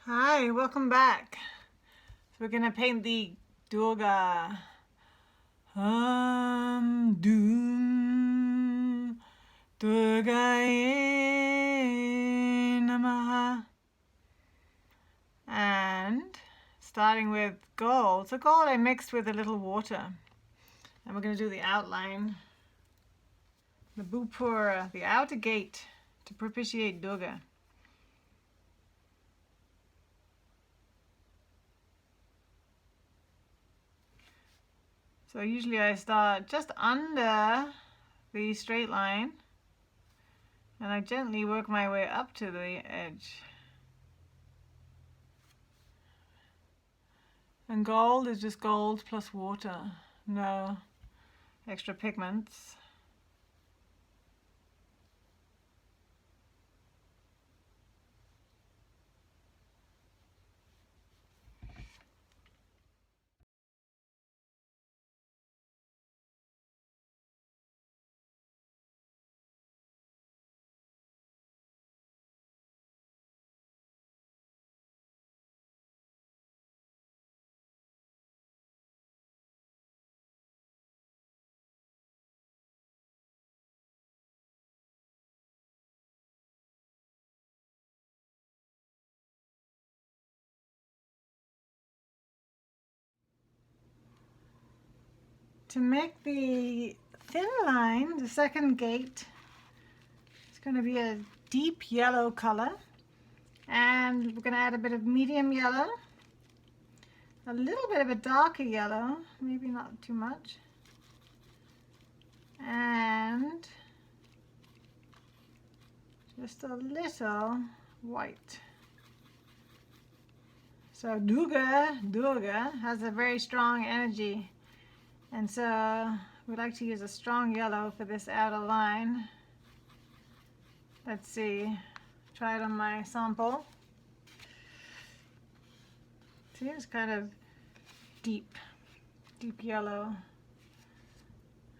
Hi, welcome back. So we're gonna paint the Durga Doom Durga Namaha, and starting with gold. So gold I mixed with a little water, and we're gonna do the outline, the Bupura, the outer gate to propitiate Durga. So usually I start just under the straight line and I gently work my way up to the edge. And gold is just gold plus water, no extra pigments. To make the thin line, the second gate, it's going to be a deep yellow color, and we're going to add a bit of medium yellow, a little bit of a darker yellow, maybe not too much, and just a little white. So Durga has a very strong energy, and so we like to use a strong yellow for this outer line. Let's see, try it on my sample. See, it's kind of deep yellow.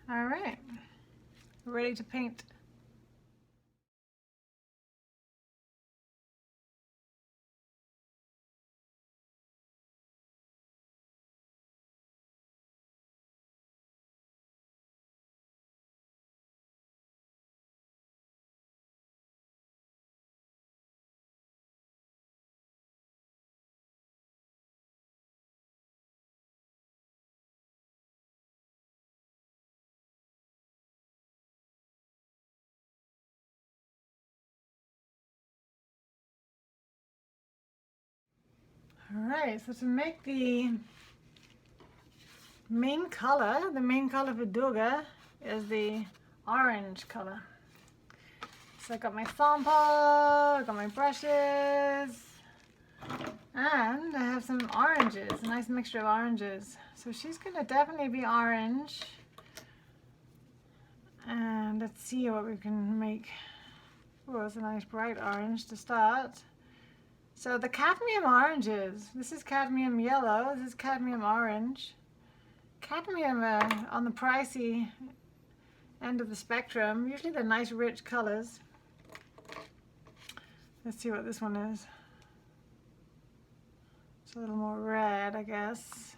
All right, we're ready to paint. All right, so to make the main color for Durga is the orange color. So I got my sample, I got my brushes, and I have some oranges, a nice mixture of oranges. So she's gonna definitely be orange. And let's see what we can make. Oh, it's a nice bright orange to start. So the cadmium oranges, this is cadmium yellow, this is cadmium orange. Cadmium on the pricey end of the spectrum. Usually they're nice rich colors. Let's see what this one is. It's a little more red, I guess.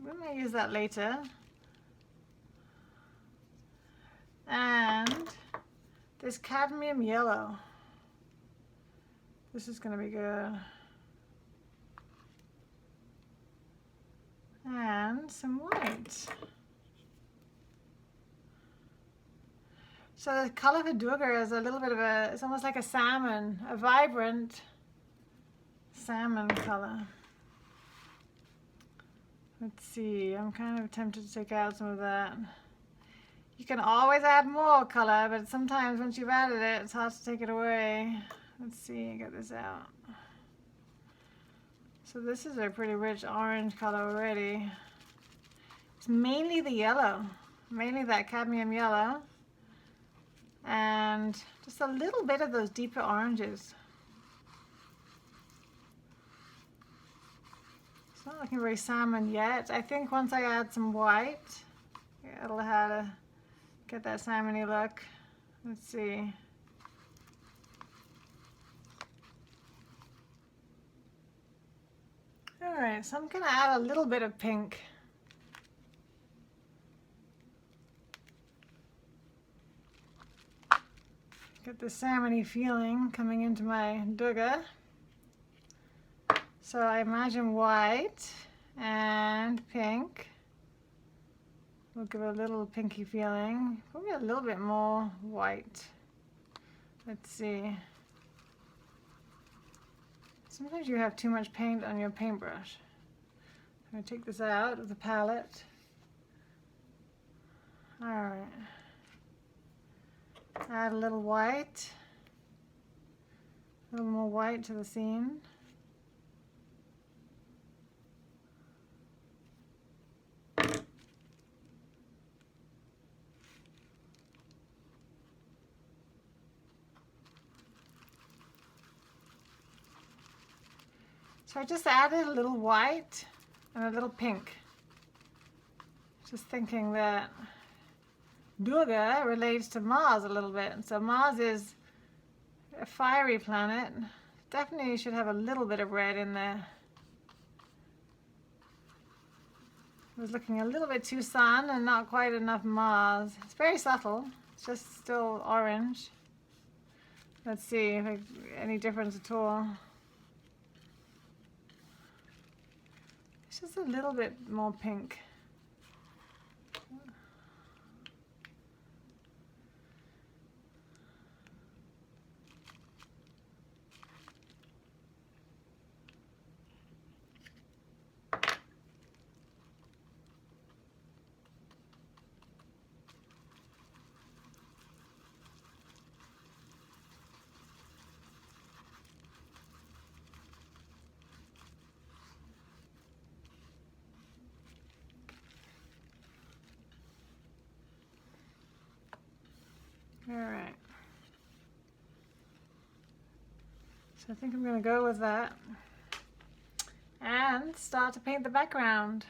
We may use that later. And this cadmium yellow. This is going to be good. And some white. So the color for Durga is a little bit of a, it's almost like a salmon, a vibrant salmon color. Let's see, I'm kind of tempted to take out some of that. You can always add more color, but sometimes once you've added it, it's hard to take it away. Let's see, get this out. So this is a pretty rich orange color already. It's mainly the yellow, mainly that cadmium yellow, and just a little bit of those deeper oranges. It's not looking very salmon yet. I think once I add some white, it'll have to get that salmony look. Let's see. Alright, so I'm going to add a little bit of pink. Get the salmon-y feeling coming into my Durga. So I imagine white and pink will give it a little pinky feeling. Probably a little bit more white. Let's see. Sometimes you have too much paint on your paintbrush. I'm going to take this out of the palette. Alright. Add a little white. A little more white to the scene. So I just added a little white and a little pink. Just thinking that Durga relates to Mars a little bit. So Mars is a fiery planet. Definitely should have a little bit of red in there. It was looking a little bit too sun and not quite enough Mars. It's very subtle. It's just still orange. Let's see if any difference at all. It's just a little bit more pink. All right. So I think I'm going to go with that and start to paint the background.